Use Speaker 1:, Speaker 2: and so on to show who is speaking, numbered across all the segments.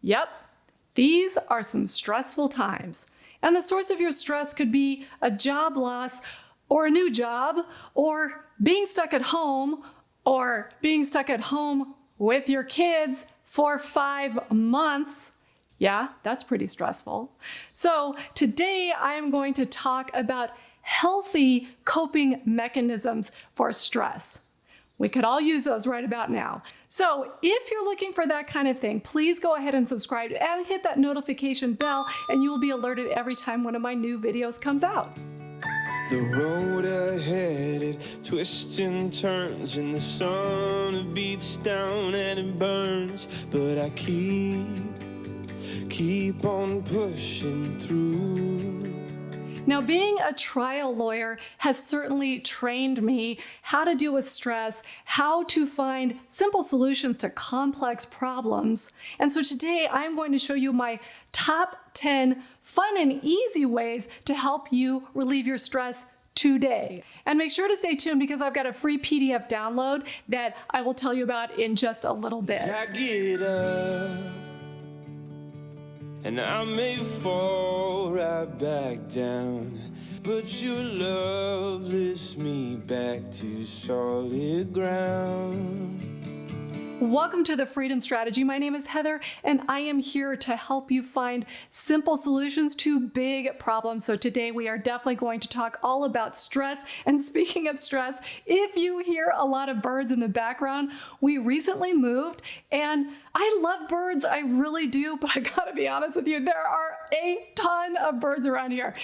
Speaker 1: Yep, these are some stressful times. And the source of your stress could be a job loss, or a new job, or being stuck at home, or being stuck at home with your kids for 5 months. Yeah, that's pretty stressful. So today I am going to talk about healthy coping mechanisms for stress. We could all use those right about now. So if you're looking for that kind of thing, please go ahead and subscribe and hit that notification bell, and you will be alerted every time one of my new videos comes out.
Speaker 2: The road ahead, it twists and turns, and the sun it beats down and it burns, but I keep on pushing through.
Speaker 1: Now, being a trial lawyer has certainly trained me how to deal with stress, how to find simple solutions to complex problems. And so today I'm going to show you my top 10 fun and easy ways to help you relieve your stress today. And make sure to stay tuned because I've got a free PDF download that I will tell you about in just a little bit.
Speaker 2: I get up and I may fall right back down, but your love lifts me back to solid ground.
Speaker 1: Welcome to the Freedom Strategy. My name is Heather, and I am here to help you find simple solutions to big problems. So today we are definitely going to talk all about stress. And speaking of stress, if you hear a lot of birds in the background, we recently moved, and I love birds, I really do, but I gotta be honest with you, there are a ton of birds around here.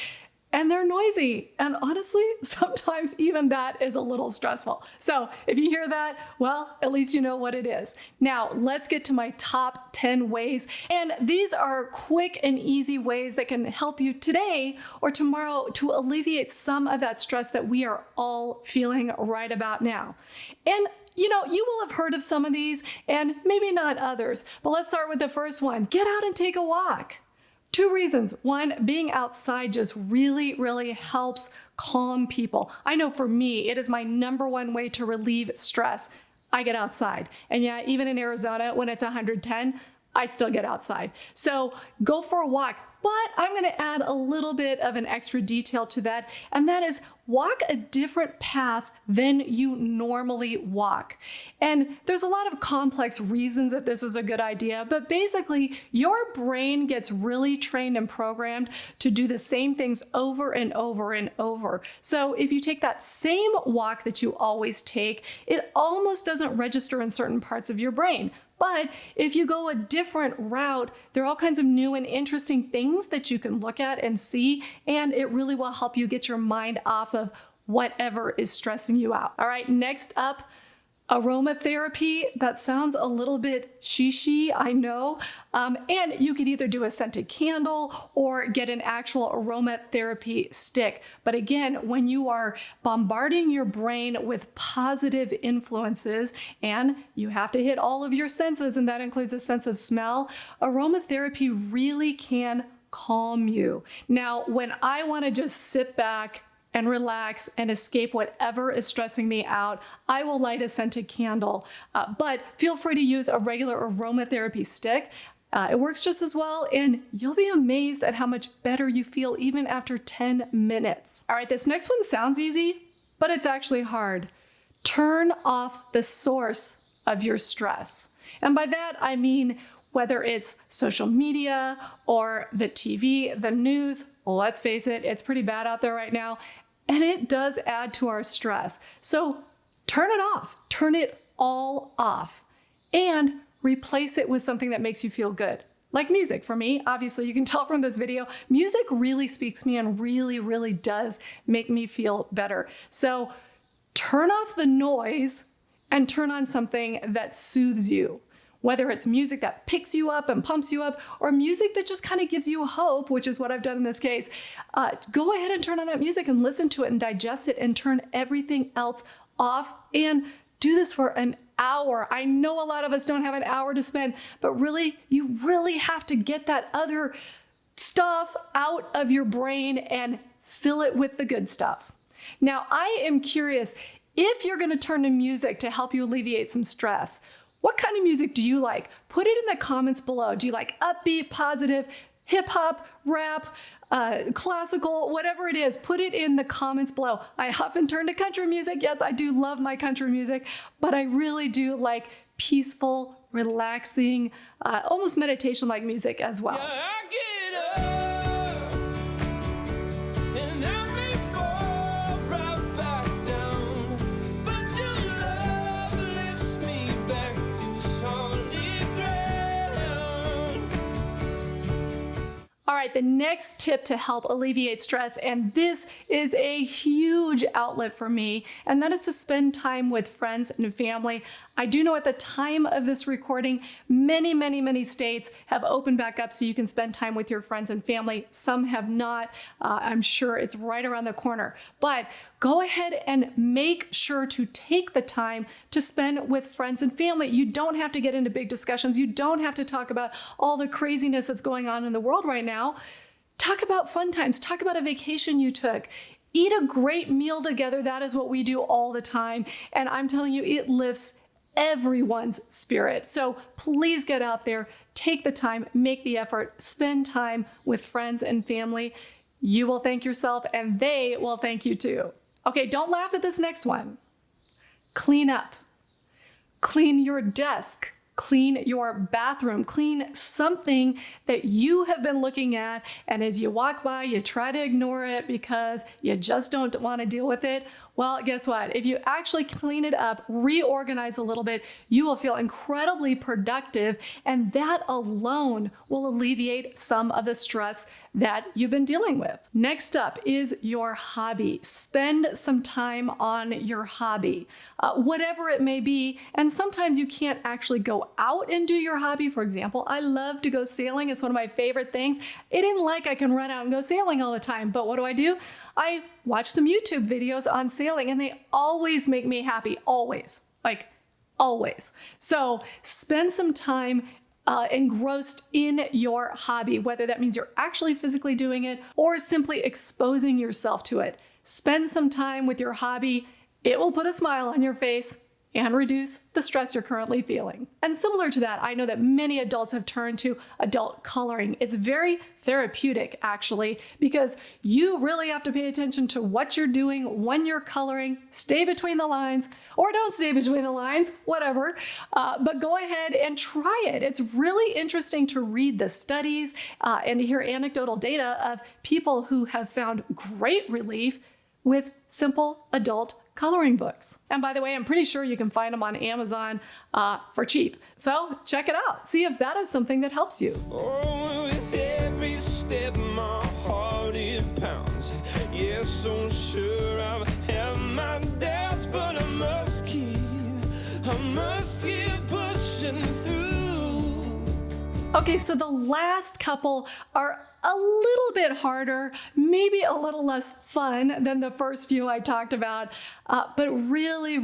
Speaker 1: And they're noisy. And honestly, sometimes even that is a little stressful. So if you hear that, well, at least you know what it is. Now, let's get to my top 10 ways. And these are quick and easy ways that can help you today or tomorrow to alleviate some of that stress that we are all feeling right about now. And you know, you will have heard of some of these and maybe not others. But let's start with the first one. Get out and take a walk. 2 reasons. One, being outside just really helps calm people. I know for me, it is my #1 way to relieve stress. I get outside. And yeah, even in Arizona, when it's 110, I still get outside. So go for a walk. But I'm going to add a little bit of an extra detail to that, and that is walk a different path than you normally walk. And there's a lot of complex reasons that this is a good idea, but basically your brain gets really trained and programmed to do the same things over and over and over. So if you take that same walk that you always take, it almost doesn't register in certain parts of your brain. But if you go a different route, there are all kinds of new and interesting things that you can look at and see, and it really will help you get your mind off of whatever is stressing you out. All right, next up, aromatherapy. That sounds a little bit she, I know. And you could either do a scented candle or get an actual aromatherapy stick. But again, when you are bombarding your brain with positive influences, and you have to hit all of your senses, and that includes a sense of smell, aromatherapy really can calm you. Now, when I want to just sit back and relax and escape whatever is stressing me out, I will light a scented candle. But feel free to use a regular aromatherapy stick. It works just as well, and you'll be amazed at how much better you feel even after 10 minutes. All right, this next one sounds easy, but it's actually hard. Turn off the source of your stress. And by that, I mean whether it's social media or the TV, the news. Well, let's face it, it's pretty bad out there right now, and it does add to our stress. So turn it off, turn it all off, and replace it with something that makes you feel good. Like music. For me, obviously you can tell from this video, music really speaks to me and really does make me feel better. So turn off the noise and turn on something that soothes you. Whether it's music that picks you up and pumps you up, or music that just kind of gives you hope, which is what I've done in this case, go ahead and turn on that music and listen to it and digest it and turn everything else off, and do this for an hour. I know a lot of us don't have an hour to spend, but really, you really have to get that other stuff out of your brain and fill it with the good stuff. Now, I am curious, if you're going to turn to music to help you alleviate some stress, What kind of music do you like? Put it in the comments below. Do you like upbeat, positive, hip hop, rap, classical, whatever it is? Put it in the comments below. I often turn to country music. Yes, I do love my country music, but I really do like peaceful, relaxing, almost meditation-like music as well.
Speaker 2: Yeah, I get up and I may fall right back down, but your love lifts me back to solid ground.
Speaker 1: All right, the next tip to help alleviate stress, and this is a huge outlet for me, and that is to spend time with friends and family. I do know at the time of this recording, many states have opened back up so you can spend time with your friends and family. Some have not. I'm sure it's right around the corner. But go ahead and make sure to take the time to spend with friends and family. You don't have to get into big discussions. You don't have to talk about all the craziness that's going on in the world right now. Talk about fun times. Talk about a vacation you took. Eat a great meal together. That is what we do all the time. And I'm telling you, it lifts everyone's spirit. So please get out there, take the time, make the effort, spend time with friends and family. You will thank yourself and they will thank you too. Okay, don't laugh at this next one. Clean up. Clean your desk. Clean your bathroom. Clean something that you have been looking at, and as you walk by, you try to ignore it because you just don't want to deal with it. Well, guess what? If you actually clean it up, reorganize a little bit, you will feel incredibly productive, and that alone will alleviate some of the stress that you've been dealing with. Next up is your hobby. Spend some time on your hobby, whatever it may be. And sometimes you can't actually go out and do your hobby. For example, I love to go sailing. It's one of my favorite things. It isn't like I can run out and go sailing all the time, but what do? I watch some YouTube videos on sailing, and they always make me happy. Always. Like, always. So spend some time engrossed in your hobby, whether that means you're actually physically doing it or simply exposing yourself to it. Spend some time with your hobby. It will put a smile on your face and reduce the stress you're currently feeling. And similar to that, I know that many adults have turned to adult coloring. It's very therapeutic, actually, because you really have to pay attention to what you're doing when you're coloring. Stay between the lines, or don't stay between the lines, whatever. But go ahead and try it. It's really interesting to read the studies and to hear anecdotal data of people who have found great relief with simple adult coloring books. And by the way, I'm pretty sure you can find them on Amazon for cheap. So check it out. See if that is something that helps you.
Speaker 2: Oh, with every step my heart it pounds. Yes, so sure I have my doubts, but I must keep pushing through.
Speaker 1: Okay, so the last couple are a little bit harder, maybe a little less fun than the first few I talked about, but really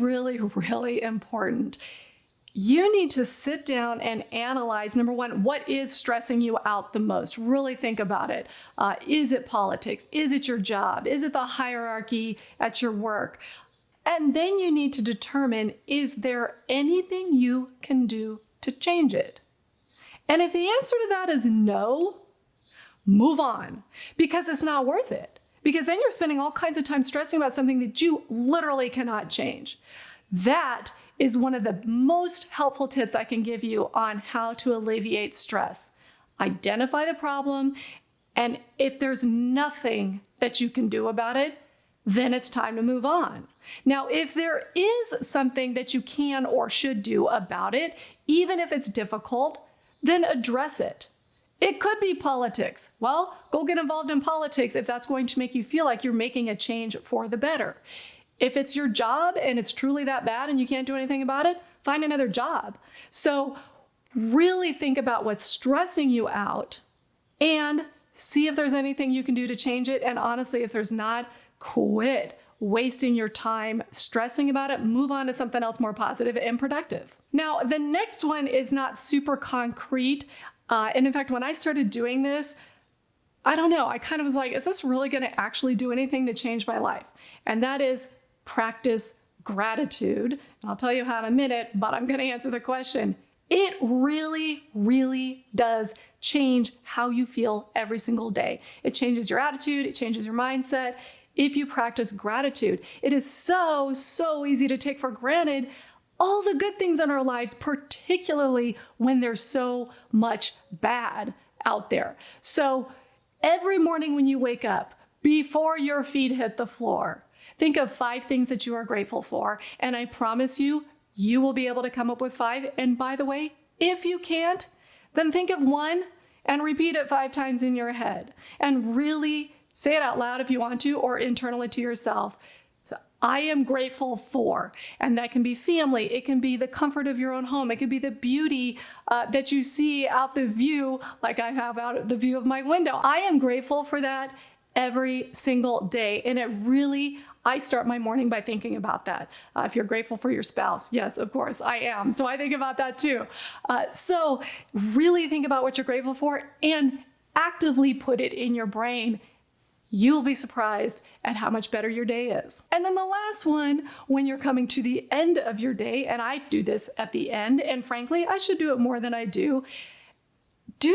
Speaker 1: important. You need to sit down and analyze, number one, what is stressing you out the most? Really think about it. Is it politics? Is it your job? Is it the hierarchy at your work? And then you need to determine, is there anything you can do to change it? And if the answer to that is no, move on, because it's not worth it. Because then you're spending all kinds of time stressing about something that you literally cannot change. That is one of the most helpful tips I can give you on how to alleviate stress. Identify the problem, and if there's nothing that you can do about it, then it's time to move on. Now, if there is something that you can or should do about it, even if it's difficult, then address it. It could be politics. Well, go get involved in politics if that's going to make you feel like you're making a change for the better. If it's your job and it's truly that bad and you can't do anything about it, find another job. So really think about what's stressing you out and see if there's anything you can do to change it. And honestly, if there's not, quit wasting your time stressing about it. Move on to something else more positive and productive. Now, the next one is not super concrete. And in fact, when I started doing this, I don't know, I kind of was like, is this really going to actually do anything to change my life? And that is practice gratitude, and I'll tell you how in a minute, but I'm going to answer the question. It really, really does change how you feel every single day. It changes your attitude, it changes your mindset. If you practice gratitude, it is so easy to take for granted all the good things in our lives, particularly when there's so much bad out there. So every morning when you wake up, before your feet hit the floor, think of 5 things that you are grateful for, and I promise you, you will be able to come up with 5. And by the way, if you can't, then think of 1 and repeat it 5 times in your head. And really say it out loud if you want to, or internally to yourself. So, I am grateful for, and that can be family. It can be the comfort of your own home. It could be the beauty that you see out the view, like I have out the view of my window. I am grateful for that every single day. And it really, I start my morning by thinking about that. If you're grateful for your spouse, yes, of course, I am. So I think about that too. So really think about what you're grateful for and actively put it in your brain. You'll be surprised at how much better your day is. And then the last one, when you're coming to the end of your day, and I do this at the end, and frankly, I should do it more than I do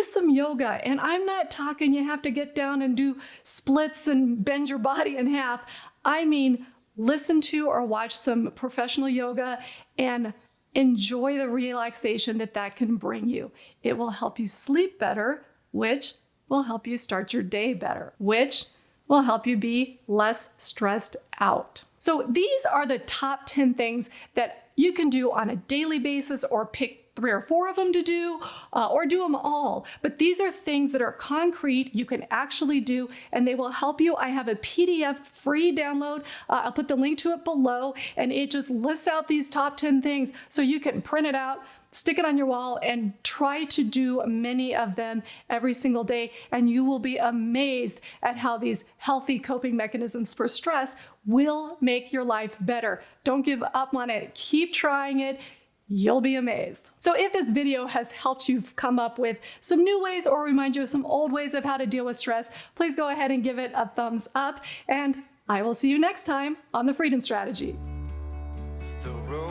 Speaker 1: some yoga. And I'm not talking you have to get down and do splits and bend your body in half. I mean, listen to or watch some professional yoga and enjoy the relaxation that can bring you. It will help you sleep better, which will help you start your day better, which will help you be less stressed out. So these are the top 10 things that you can do on a daily basis, or pick 3 or 4 of them to do, or do them all. But these are things that are concrete, you can actually do, and they will help you. I have a PDF free download. I'll put the link to it below, and it just lists out these top 10 things so you can print it out, stick it on your wall, and try to do many of them every single day. And you will be amazed at how these healthy coping mechanisms for stress will make your life better. Don't give up on it. Keep trying it. You'll be amazed. So if this video has helped you come up with some new ways or remind you of some old ways of how to deal with stress, please go ahead and give it a thumbs up. And I will see you next time on The Freedom Strategy.
Speaker 2: The road